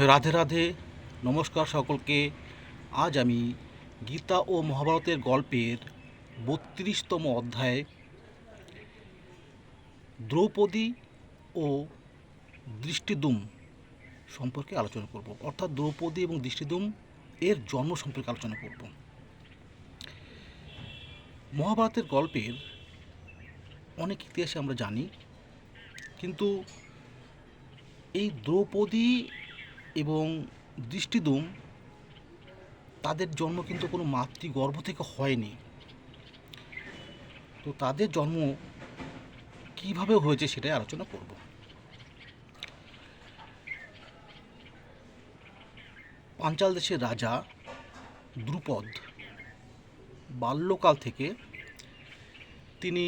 রাধে রাধে, নমস্কার সকলকে। আজ আমি গীতা ও মহাভারতের গল্পের ৩২তম অধ্যায়ে দ্রৌপদী ও দৃষ্টিদ্যুম সম্পর্কে আলোচনা করব। অর্থাৎ দ্রৌপদী এবং দৃষ্টিদ্যুম এর জন্ম সম্পর্কে আলোচনা করব। মহাভারতের গল্পের অনেক ইতিহাসে আমরা জানি, কিন্তু এই দ্রৌপদী এবং দৃষ্টিদ্যুম তাদের জন্ম কিন্তু কোনো মাতৃগর্ভ থেকে হয়নি। তো তাদের জন্ম কিভাবে হয়েছে সেটাই আলোচনা করব। পাঞ্চাল দেশের রাজা দ্রুপদ বাল্যকাল থেকে তিনি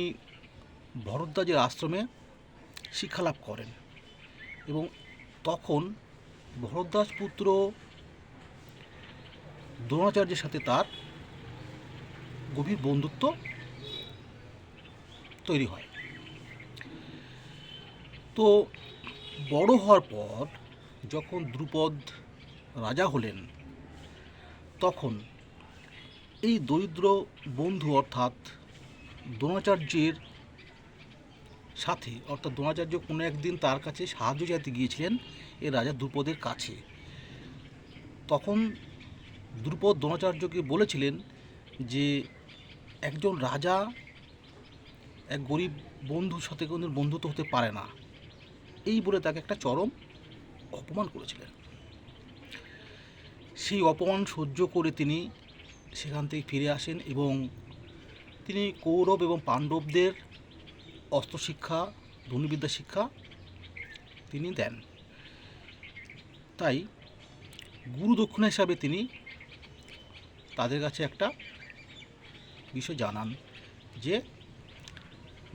ভরদ্বাজের আশ্রমে শিক্ষালাভ করেন এবং তখন ভরদ্বাজ পুত্র দ্রোণাচার্যের সাথে তার গভীর বন্ধুত্ব তৈরি হয়। তো বড় হওয়ার পর যখন দ্রুপদ রাজা হলেন, তখন এই দরিদ্র বন্ধু অর্থাৎ দ্রোণাচার্যের সাথে, অর্থাৎ দ্রোণাচার্য কোনো একদিন তার কাছে সাহায্য চাইতে গিয়েছিলেন এই রাজা দ্রুপদের কাছে। তখন দ্রুপদ দ্রোণাচার্যকে বলেছিলেন যে একজন রাজা এক গরিব বন্ধুর সাথে কোনো বন্ধুত্ব হতে পারে না, এই বলে তাকে একটা চরম অপমান করেছিলেন। সেই অপমান সহ্য করে তিনি সেখান থেকে ফিরে আসেন এবং তিনি কৌরব এবং পাণ্ডবদের অস্ত্রশিক্ষা, ধনুর্বিদ্যা শিক্ষা তিনি দেন। তাই গুরু দক্ষিণা হিসাবে তিনি তাদের কাছে একটা বিষয় জানান যে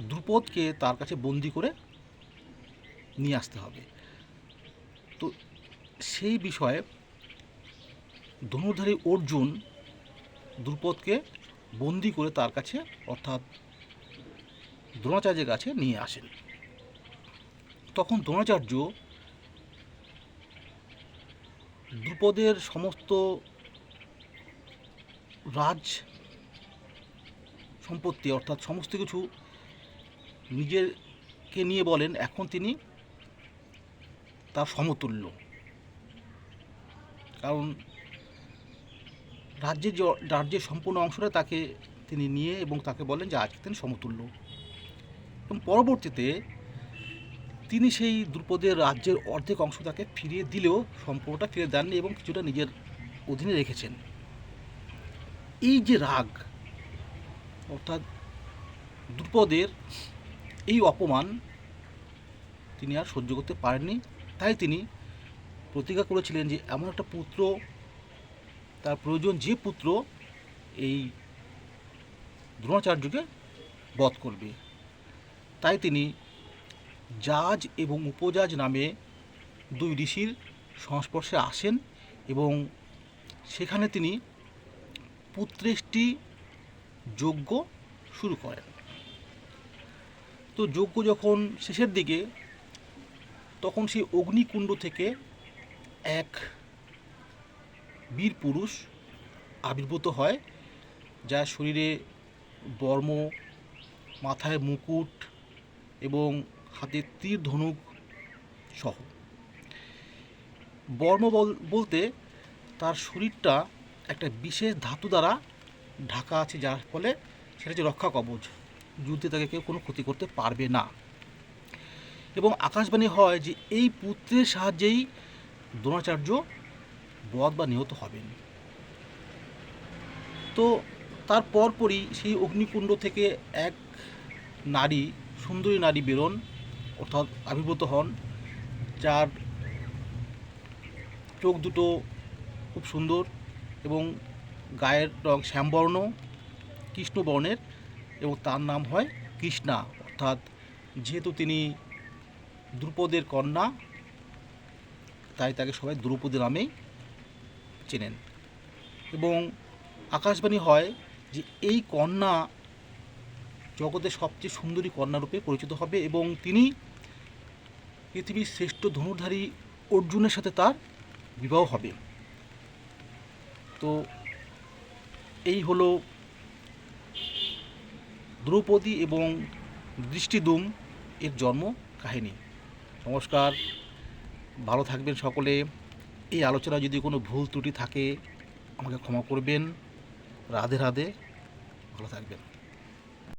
দ্রুপদকে তার কাছে বন্দি করে নিয়ে আসতে হবে। তো সেই বিষয়ে ধনুর্ধারী অর্জুন দ্রুপদকে বন্দি করে তার কাছে অর্থাৎ দ্রোণাচার্যের কাছে নিয়ে আসেন। তখন দ্রোণাচার্য দ্রুপদের সমস্ত রাজ সম্পত্তি অর্থাৎ সমস্ত কিছু নিজেকে নিয়ে বলেন এখন তিনি তার সমতুল্য, কারণ রাজ্যের সম্পূর্ণ অংশটা তাকে তিনি নিয়ে এবং তাকে বলেন যে আজকে তিনি সমতুল্য। এবং পরবর্তীতে তিনি সেই দ্রুপদের রাজ্যের অর্ধেক অংশ তাকে ফিরিয়ে দিলেও সম্পূর্ণটা ফিরে দেননি এবং কিছুটা নিজের অধীনে রেখেছেন। এই যে রাগ অর্থাৎ দ্রুপদের এই অপমান তিনি আর সহ্য করতে পারেননি। তাই তিনি প্রতিজ্ঞা করেছিলেন যে এমন একটা পুত্র তার প্রয়োজন, যে পুত্র এই দ্রোণাচার্যকে বধ করবে। তাই তিনি জাজ এবং উপজাজ নামে দুই ঋষির সংস্পর্শে আসেন এবং সেখানে তিনি পুত্রেষ্টি যজ্ঞ শুরু করেন। তো যজ্ঞ যখন শেষের দিকে, তখন সেই অগ্নিকুণ্ড থেকে এক বীর পুরুষ আবির্ভূত হয়, যার শরীরে বর্ম, মাথায় মুকুট এবং হাতে তীর ধনুক সহ। বর্ম বলতে তার শরীরটা একটা বিশেষ ধাতু দ্বারা ঢাকা আছে, যার ফলে সেটা হচ্ছে রক্ষা কবচ, যুদ্ধে তাকে কেউ কোনো ক্ষতি করতে পারবে না। এবং আকাশবাণী হয় যে এই পুত্রের সাহায্যেই দ্রোণাচার্য বধ বা নিহত হবেন। তো তার পরপরই সেই অগ্নিকুণ্ড থেকে এক নারী, সুন্দরী নারী বেরোন অর্থাৎ আবির্ভূত হন, যার চোখ দুটো খুব সুন্দর এবং গায়ের রং শ্যামবর্ণ, কৃষ্ণবর্ণের, এবং তার নাম হয় কৃষ্ণা। অর্থাৎ যেহেতু তিনি দ্রুপদের কন্যা, তাই তাকে সবাই দ্রৌপদী নামেই চেনেন। এবং আকাশবাণী হয় যে এই কন্যা জগতের সবচেয়ে সুন্দরী কন্যারূপে পরিচিত হবে এবং তিনি পৃথিবীর শ্রেষ্ঠ ধনুর্ধারী অর্জুনের সাথে তার বিবাহ হবে। তো এই হলো দ্রৌপদী এবং দৃষ্টিদ্যুম্ন এর জন্ম কাহিনী। নমস্কার, ভালো থাকবেন সকলে। এই আলোচনায় যদি কোনো ভুল ত্রুটি থাকে আমাকে ক্ষমা করবেন। রাধে রাধে, ভালো থাকবেন।